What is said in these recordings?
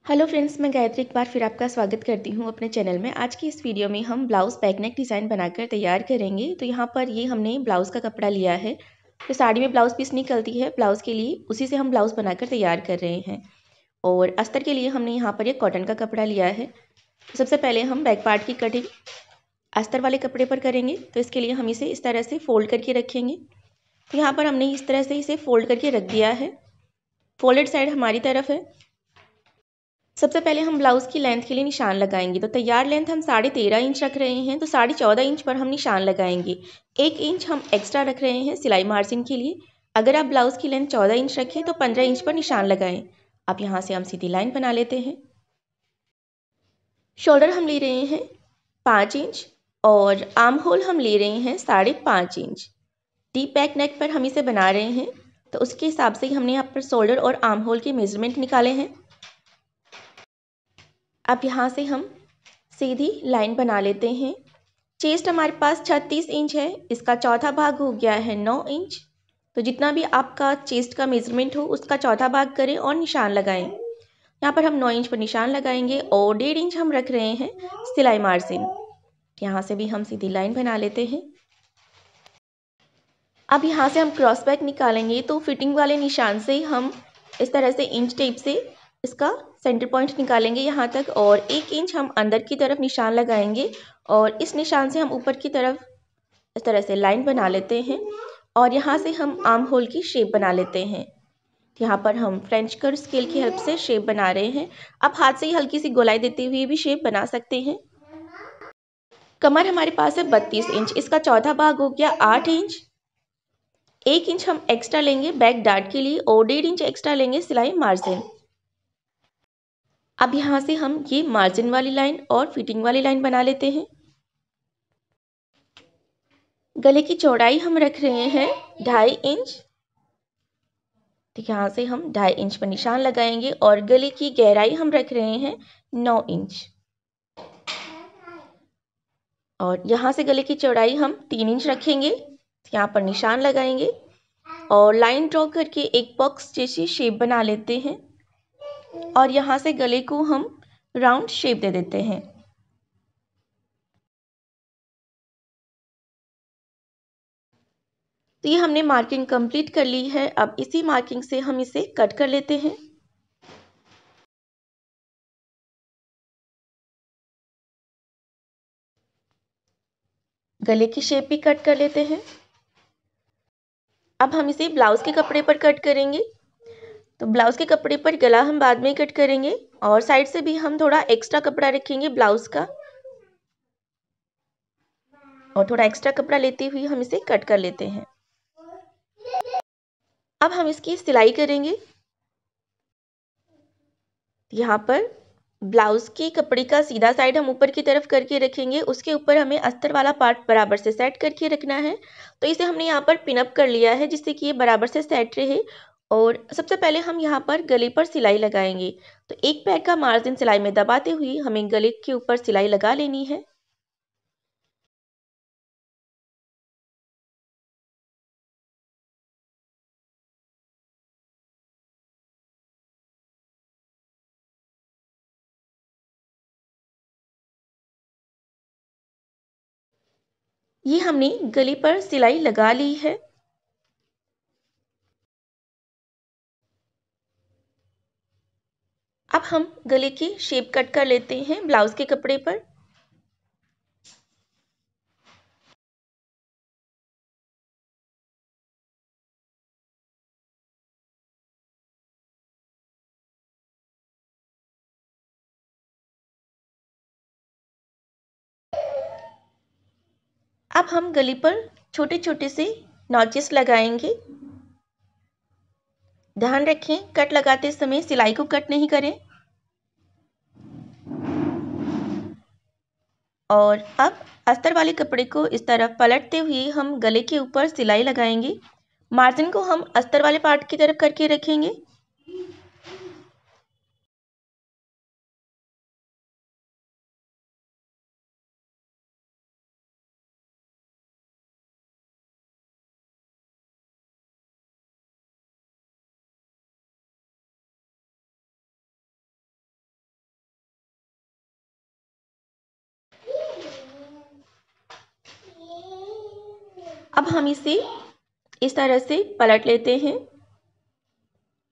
Hello friends, मैं गायत्री एक बार फिर आपका स्वागत करती हूँ अपने चैनल में। आज की इस वीडियो में हम ब्लाउज़ बैक नेक डिज़ाइन बनाकर तैयार करेंगे। तो यहाँ पर ये हमने ब्लाउज़ का कपड़ा लिया है। तो साड़ी में ब्लाउज़ पीस निकलती है ब्लाउज़ के लिए, उसी से हम ब्लाउज़ बनाकर तैयार कर रहे हैं। और अस्तर के लिए हमने यहाँ पर एक कॉटन का कपड़ा लिया है। तो सबसे पहले हम बैक पार्ट की कटिंग अस्तर वाले कपड़े पर करेंगे। तो इसके लिए हम इसे इस तरह से फोल्ड करके रखेंगे। तो यहाँ पर हमने इस तरह से इसे फोल्ड करके रख दिया है। फोल्डेड साइड हमारी तरफ है। सबसे पहले हम ब्लाउज़ की लेंथ के लिए निशान लगाएंगे। तो तैयार लेंथ हम 13.5 इंच रख रहे हैं, तो 14.5 इंच पर हम निशान लगाएंगे। 1 इंच हम एक्स्ट्रा रख रहे हैं सिलाई मार्जिन के लिए। अगर आप ब्लाउज़ की लेंथ 14 इंच रखें तो 15 इंच पर निशान लगाएं। अब यहाँ से हम सीधी लाइन बना लेते हैं। शोल्डर हम ले रहे हैं 5 इंच और आर्म होल हम ले रहे हैं 5.5 इंच। डीप बैक नेक पर हम इसे बना रहे हैं, तो उसके हिसाब से ही हमने यहाँ पर शोल्डर और आर्म होल के मेजरमेंट निकाले हैं। अब यहाँ से हम सीधी लाइन बना लेते हैं। चेस्ट हमारे पास 36 इंच है, इसका चौथा भाग हो गया है 9 इंच। तो जितना भी आपका चेस्ट का मेजरमेंट हो उसका चौथा भाग करें और निशान लगाएं। यहाँ पर हम 9 इंच पर निशान लगाएंगे और 1.5 इंच हम रख रहे हैं सिलाई मार्जिन। यहाँ से भी हम सीधी लाइन बना लेते हैं। अब यहाँ से हम क्रॉस बैक निकालेंगे, तो फिटिंग वाले निशान से हम इस तरह से इंच टेप से इसका सेंटर पॉइंट निकालेंगे यहाँ तक, और 1 इंच हम अंदर की तरफ निशान लगाएंगे और इस निशान से हम ऊपर की तरफ इस तरह से लाइन बना लेते हैं। और यहाँ से हम आर्म होल की शेप बना लेते हैं। यहाँ पर हम फ्रेंच कर्व स्केल की हेल्प से शेप बना रहे हैं। आप हाथ से ही हल्की सी गोलाई देते हुए भी शेप बना सकते हैं। कमर हमारे पास है 32 इंच, इसका चौथा भाग हो गया 8 इंच। 1 इंच हम एक्स्ट्रा लेंगे बैक डार्ट के लिए और 1.5 इंच एक्स्ट्रा लेंगे सिलाई मार्जिन। अब यहाँ से हम ये मार्जिन वाली लाइन और फिटिंग वाली लाइन बना लेते हैं। गले की चौड़ाई हम रख रहे हैं 2.5 इंच। तो यहाँ से हम 2.5 इंच पर निशान लगाएंगे और गले की गहराई हम रख रहे हैं 9 इंच। और यहाँ से गले की चौड़ाई हम 3 इंच रखेंगे। यहाँ पर निशान लगाएंगे और लाइन ड्रॉ करके एक बॉक्स जैसी शेप बना लेते हैं और यहाँ से गले को हम राउंड शेप दे देते हैं। तो ये हमने मार्किंग कंप्लीट कर ली है। अब इसी मार्किंग से हम इसे कट कर लेते हैं। गले की शेप भी कट कर लेते हैं। अब हम इसे ब्लाउज के कपड़े पर कट करेंगे। तो ब्लाउज के कपड़े पर गला हम बाद में कट करेंगे और साइड से भी हम थोड़ा एक्स्ट्रा कपड़ा रखेंगे ब्लाउज का, और थोड़ा एक्स्ट्रा कपड़ा लेते हुए हम इसे कट कर लेते हैं। अब हम इसकी सिलाई करेंगे। यहाँ पर ब्लाउज के कपड़े का सीधा साइड हम ऊपर की तरफ करके रखेंगे, उसके ऊपर हमें अस्तर वाला पार्ट बराबर से सेट करके रखना है। तो इसे हमने यहाँ पर पिन अप कर लिया है जिससे कि ये बराबर से सेट रहे। और सबसे पहले हम यहाँ पर गले पर सिलाई लगाएंगे। तो एक पैर का मार्जिन सिलाई में दबाते हुए हमें गले के ऊपर सिलाई लगा लेनी है। ये हमने गले पर सिलाई लगा ली है। अब हम गले की शेप कट कर लेते हैं ब्लाउज के कपड़े पर। अब हम गले पर छोटे छोटे से नॉचेस लगाएंगे। ध्यान रखें कट लगाते समय सिलाई को कट नहीं करें। और अब अस्तर वाले कपड़े को इस तरफ पलटते हुए हम गले के ऊपर सिलाई लगाएंगे। मार्जिन को हम अस्तर वाले पार्ट की तरफ करके रखेंगे। अब हम इसे इस तरह से पलट लेते हैं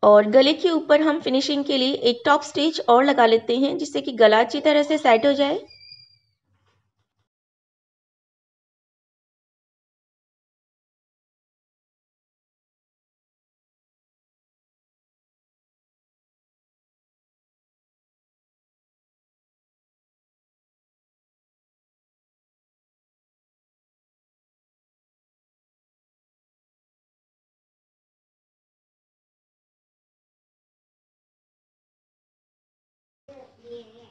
और गले के ऊपर हम फिनिशिंग के लिए एक टॉप स्टिच और लगा लेते हैं जिससे कि गला अच्छी तरह से सेट हो जाए।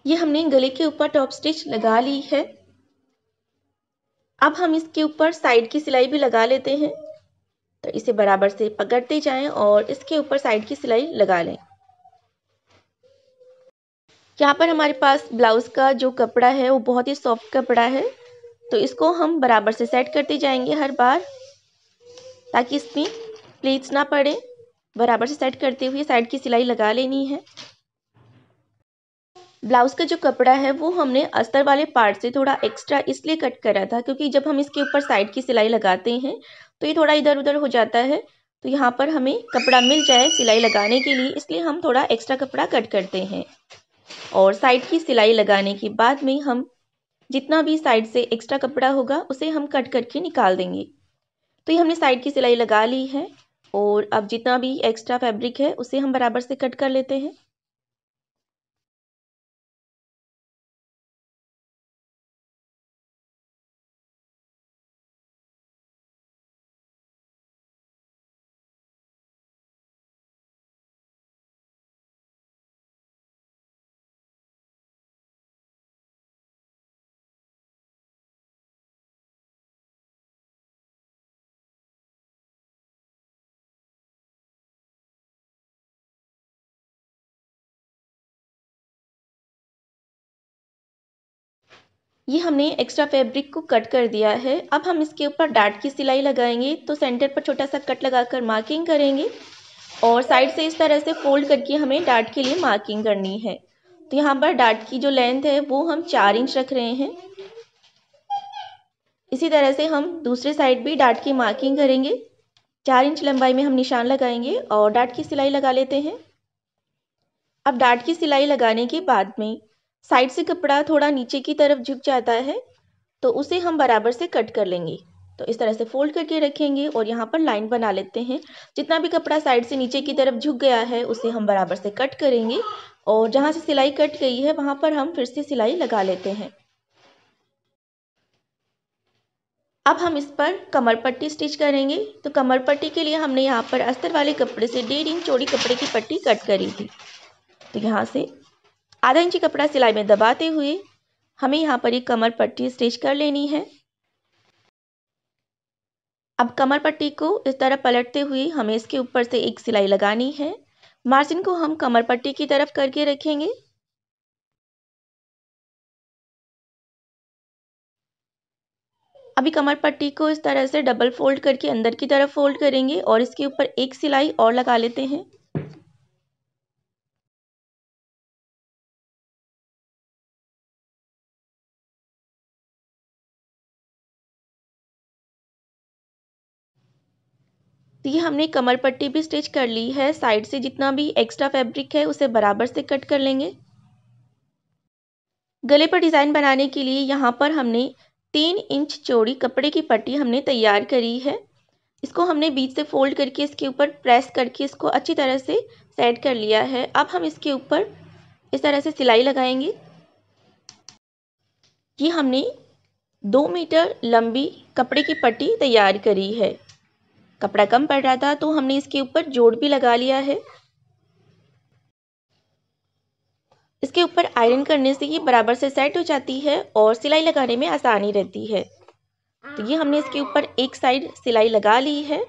ये हमने गले के ऊपर टॉप स्टिच लगा ली है। अब हम इसके ऊपर साइड की सिलाई भी लगा लेते हैं, तो इसे बराबर से पकड़ते जाएं और इसके ऊपर साइड की सिलाई लगा लें। यहाँ पर हमारे पास ब्लाउज का जो कपड़ा है वो बहुत ही सॉफ्ट कपड़ा है, तो इसको हम बराबर से सेट करते जाएंगे हर बार ताकि इसमें प्लीट्स ना पड़े। बराबर से सेट करते हुए साइड की सिलाई लगा लेनी है। ब्लाउज का जो कपड़ा है वो हमने अस्तर वाले पार्ट से थोड़ा एक्स्ट्रा इसलिए कट करा था क्योंकि जब हम इसके ऊपर साइड की सिलाई लगाते हैं तो ये थोड़ा इधर उधर हो जाता है, तो यहाँ पर हमें कपड़ा मिल जाए सिलाई लगाने के लिए, इसलिए हम थोड़ा एक्स्ट्रा कपड़ा कट करते हैं। और साइड की सिलाई लगाने के बाद में हम जितना भी साइड से एक्स्ट्रा कपड़ा होगा उसे हम कट करके निकाल देंगे। तो ये हमने साइड की सिलाई लगा ली है और अब जितना भी एक्स्ट्रा फैब्रिक है उसे हम बराबर से कट कर लेते हैं। ये हमने एक्स्ट्रा फैब्रिक को कट कर दिया है। अब हम इसके ऊपर डार्ट की सिलाई लगाएंगे, तो सेंटर पर छोटा सा कट लगाकर मार्किंग करेंगे और साइड से इस तरह से फोल्ड करके हमें डार्ट के लिए मार्किंग करनी है। तो यहाँ पर डार्ट की जो लेंथ है वो हम 4 इंच रख रहे हैं। इसी तरह से हम दूसरे साइड भी डार्ट की मार्किंग करेंगे। 4 इंच लंबाई में हम निशान लगाएंगे और डार्ट की सिलाई लगा लेते हैं। अब डार्ट की सिलाई लगाने के बाद में साइड से कपड़ा थोड़ा नीचे की तरफ झुक जाता है, तो उसे हम बराबर से कट कर लेंगे। तो इस तरह से फोल्ड करके रखेंगे और यहाँ पर लाइन बना लेते हैं। जितना भी कपड़ा साइड से नीचे की तरफ झुक गया है उसे हम बराबर से कट करेंगे और जहाँ से सिलाई कट गई है वहाँ पर हम फिर से सिलाई लगा लेते हैं। अब हम इस पर कमर पट्टी स्टिच करेंगे। तो कमर पट्टी के लिए हमने यहाँ पर अस्तर वाले कपड़े से 1.5 इंच चौड़ी कपड़े की पट्टी कट करी थी। तो यहाँ से आधा इंची कपड़ा सिलाई में दबाते हुए हमें यहाँ पर एक कमर पट्टी स्टिच कर लेनी है। अब कमर पट्टी को इस तरह पलटते हुए हमें इसके ऊपर से एक सिलाई लगानी है। मार्जिन को हम कमर पट्टी की तरफ करके रखेंगे। अभी कमर पट्टी को इस तरह से डबल फोल्ड करके अंदर की तरफ फोल्ड करेंगे और इसके ऊपर एक सिलाई और लगा लेते हैं। तो ये हमने कमर पट्टी भी स्टिच कर ली है। साइड से जितना भी एक्स्ट्रा फैब्रिक है उसे बराबर से कट कर लेंगे। गले पर डिज़ाइन बनाने के लिए यहाँ पर हमने 3 इंच चौड़ी कपड़े की पट्टी हमने तैयार करी है। इसको हमने बीच से फोल्ड करके इसके ऊपर प्रेस करके इसको अच्छी तरह से सेट कर लिया है। अब हम इसके ऊपर इस तरह से सिलाई लगाएंगे। ये हमने 2 मीटर लंबी कपड़े की पट्टी तैयार करी है। कपड़ा कम पड़ रहा था तो हमने इसके ऊपर जोड़ भी लगा लिया है। इसके ऊपर आयरन करने से ये बराबर से सेट हो जाती है और सिलाई लगाने में आसानी रहती है। तो ये हमने इसके ऊपर एक साइड सिलाई लगा ली है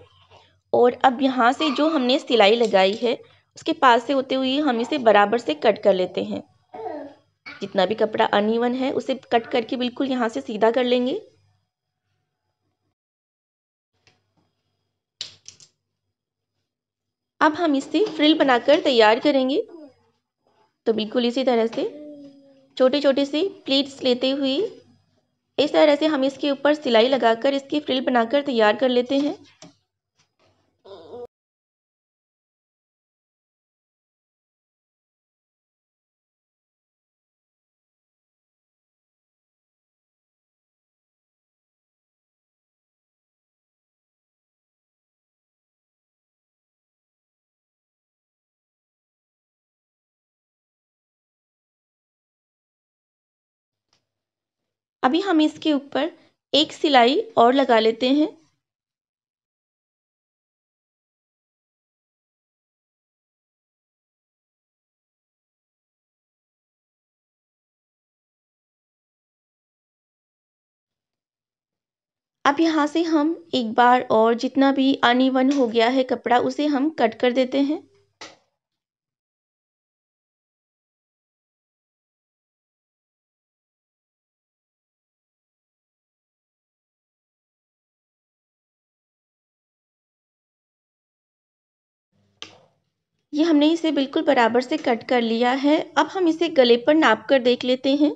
और अब यहाँ से जो हमने सिलाई लगाई है उसके पास से होते हुए हम इसे बराबर से कट कर लेते हैं। जितना भी कपड़ा अनइवन है उसे कट करके बिल्कुल यहाँ से सीधा कर लेंगे। अब हम इससे फ्रिल बनाकर तैयार करेंगे। तो बिल्कुल इसी तरह से छोटे छोटे से प्लीट्स लेते हुए इस तरह से हम इसके ऊपर सिलाई लगाकर इसकी फ्रिल बनाकर तैयार कर लेते हैं। अभी हम इसके ऊपर एक सिलाई और लगा लेते हैं। अब यहाँ से हम एक बार और जितना भी अनइवन हो गया है कपड़ा उसे हम कट कर देते हैं। ये हमने इसे बिल्कुल बराबर से कट कर लिया है। अब हम इसे गले पर नाप कर देख लेते हैं।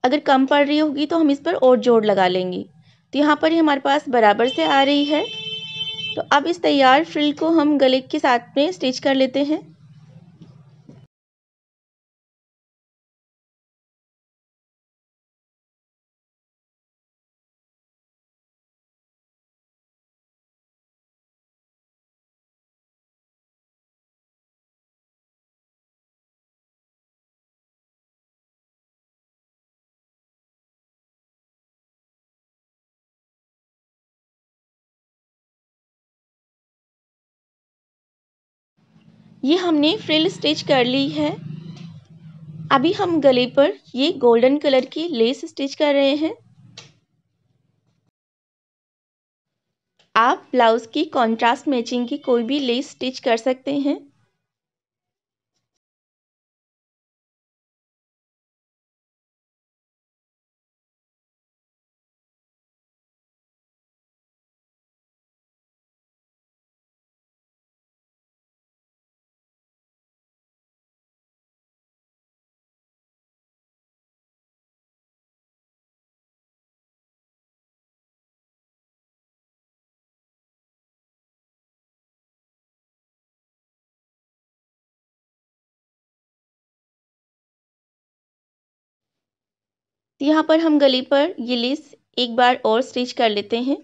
अगर कम पड़ रही होगी तो हम इस पर और जोड़ लगा लेंगे। तो यहाँ पर ही हमारे पास बराबर से आ रही है। तो अब इस तैयार फ्रिल को हम गले के साथ में स्टिच कर लेते हैं। ये हमने फ्रिल स्टिच कर ली है। अभी हम गले पर ये गोल्डन कलर की लेस स्टिच कर रहे हैं। आप ब्लाउज की कॉन्ट्रास्ट मैचिंग की कोई भी लेस स्टिच कर सकते हैं। यहाँ पर हम गले पर ये लेस एक बार और स्टिच कर लेते हैं।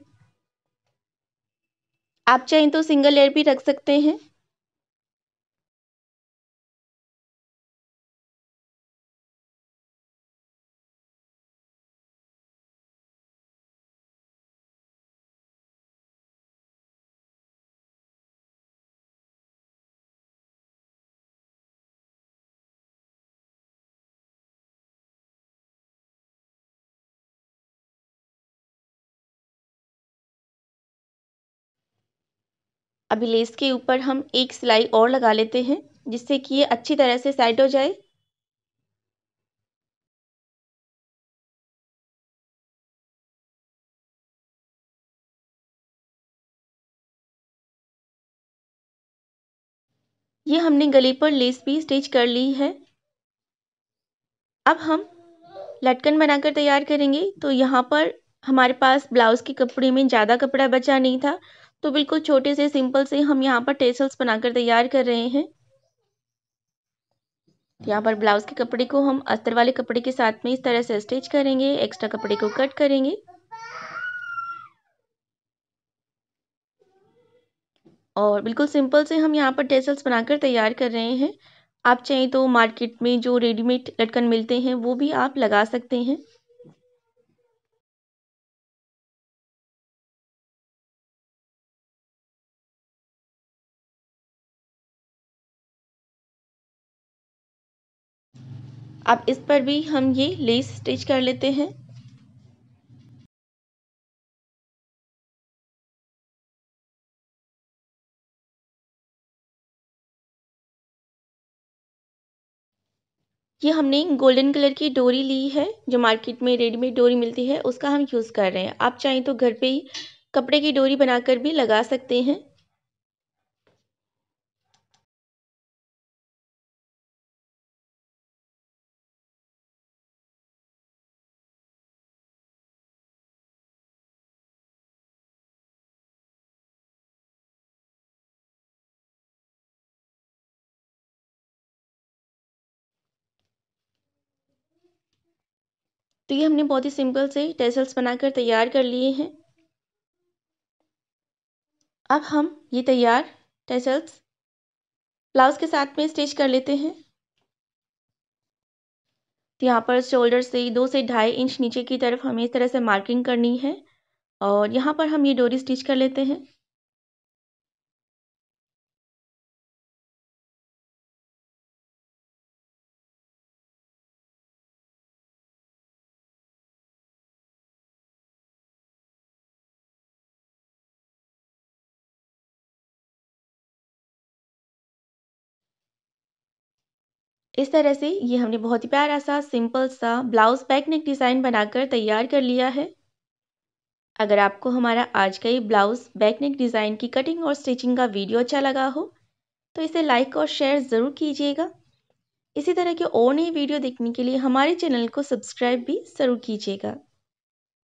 आप चाहें तो सिंगल लेयर भी रख सकते हैं। अभी लेस के ऊपर हम एक सिलाई और लगा लेते हैं जिससे कि ये अच्छी तरह से सेट हो जाए। ये हमने गले पर लेस भी स्टिच कर ली है। अब हम लटकन बनाकर तैयार करेंगे। तो यहाँ पर हमारे पास ब्लाउज के कपड़े में ज़्यादा कपड़ा बचा नहीं था, तो बिल्कुल छोटे से सिंपल से हम यहाँ पर टेसल्स बनाकर तैयार कर रहे हैं। यहाँ पर ब्लाउज के कपड़े को हम अस्तर वाले कपड़े के साथ में इस तरह से स्टिच करेंगे, एक्स्ट्रा कपड़े को कट करेंगे और बिल्कुल सिंपल से हम यहाँ पर टेसल्स बनाकर तैयार कर रहे हैं। आप चाहें तो मार्केट में जो रेडीमेड लटकन मिलते हैं वो भी आप लगा सकते हैं। अब इस पर भी हम ये लेस स्टिच कर लेते हैं। ये हमने गोल्डन कलर की डोरी ली है, जो मार्केट में रेडीमेड डोरी मिलती है उसका हम यूज़ कर रहे हैं। आप चाहें तो घर पे ही कपड़े की डोरी बनाकर भी लगा सकते हैं। तो ये हमने बहुत ही सिंपल से टेसल्स बनाकर तैयार कर लिए हैं। अब हम ये तैयार टेसल्स ब्लाउज के साथ में स्टिच कर लेते हैं। तो यहाँ पर शोल्डर से 2 से 2.5 इंच नीचे की तरफ हमें इस तरह से मार्किंग करनी है और यहाँ पर हम ये डोरी स्टिच कर लेते हैं। इस तरह से ये हमने बहुत ही प्यारा सा सिंपल सा ब्लाउज बैक नेक डिज़ाइन बनाकर तैयार कर लिया है। अगर आपको हमारा आज का ये ब्लाउज बैक नेक डिज़ाइन की कटिंग और स्टिचिंग का वीडियो अच्छा लगा हो तो इसे लाइक और शेयर ज़रूर कीजिएगा। इसी तरह के और नई वीडियो देखने के लिए हमारे चैनल को सब्सक्राइब भी ज़रूर कीजिएगा।